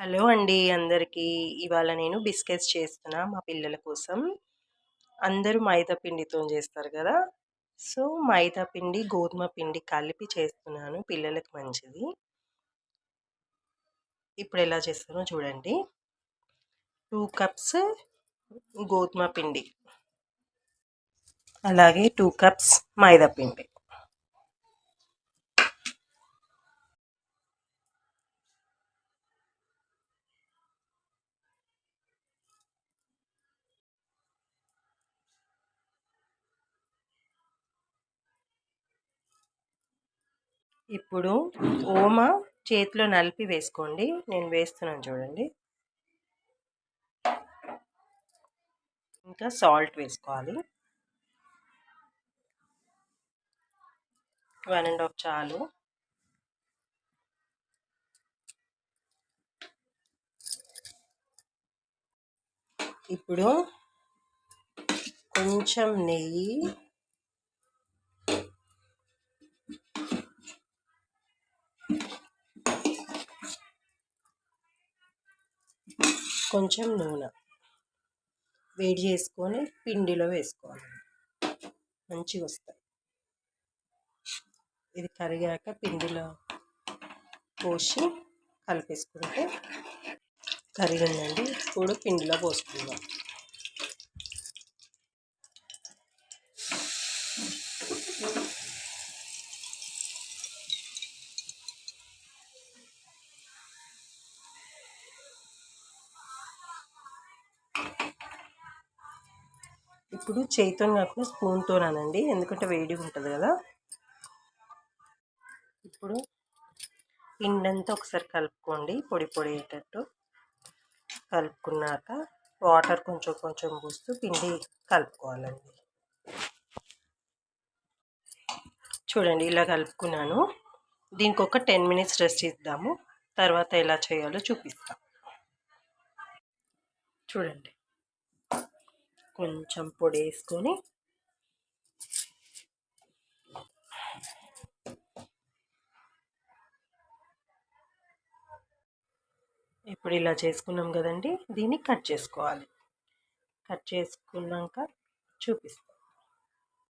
Hello అండి అందరికీ. ఇవాళ నేను బిస్కెట్స్ చేస్తున్నా మా పిల్లల కోసం. అందరూ మైదా పిండితోని చేస్తారు గదా! సో, మైదా పిండి, గోధుమ పిండి కలిపి చేస్తున్నాను పిల్లలకి మంచిది. ఇప్పుడెలా చేస్తానో చూడండి. 2 కప్స్ గోధుమ పిండి, అలాగే 2 కప్స్ మైదా పిండి. ఇప్పుడు ఓమ చేతిలో నలిపి వేసుకోండి. నేను వేస్తున్నాను చూడండి. ఇంకా సాల్ట్ వేసుకోవాలి. 1 ½ చాలు. ఇప్పుడు కొంచెం నెయ్యి, కొంచెం నూనె వేడి చేసుకొని పిండిలో వేసుకోవాలి. మంచిగా వస్తాయి. ఇది కరిగాక పిండిలో పోసి కలిపేసుకుంటే కరిగిందండి. ఇప్పుడు పిండిలో పోసుకుందాం. ఇప్పుడు చేతితో కాకుండా స్పూన్తోనండి, ఎందుకంటే వేడిగా ఉంటుంది కదా. ఇప్పుడు పిండంతా ఒకసారి కలుపుకోండి, పొడి పొడి అయ్యేటట్టు. కలుపుకున్నాక వాటర్ కొంచెం కొంచెం పోస్తూ పిండి కలుపుకోవాలండి. చూడండి, ఇలా కలుపుకున్నాను. దీనికి ఒక 10 మినిట్స్ రెస్ట్ ఇద్దాము. తర్వాత ఎలా చేయాలో చూపిస్తాం. చూడండి, కొంచెం పొడి వేసుకొని ఇప్పుడు ఇలా చేసుకున్నాం కదండి, దీన్ని కట్ చేసుకోవాలి. కట్ చేసుకున్నాక చూపిస్తాం.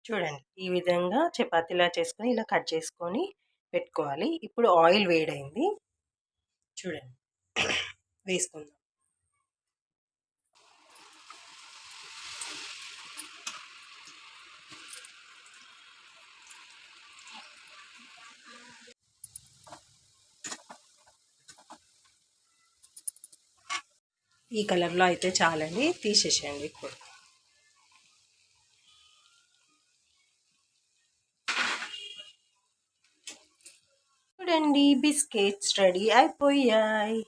చూడండి, ఈ విధంగా చపాతీలా చేసుకొని ఇలా కట్ చేసుకొని పెట్టుకోవాలి. ఇప్పుడు ఆయిల్ వేడైంది, చూడండి వేసుకుందాం. ఈ కలర్లో అయితే చాలండి, తీసేసేయండి. ఇప్పుడు చూడండి, బిస్కెట్స్ రెడీ అయిపోయాయి.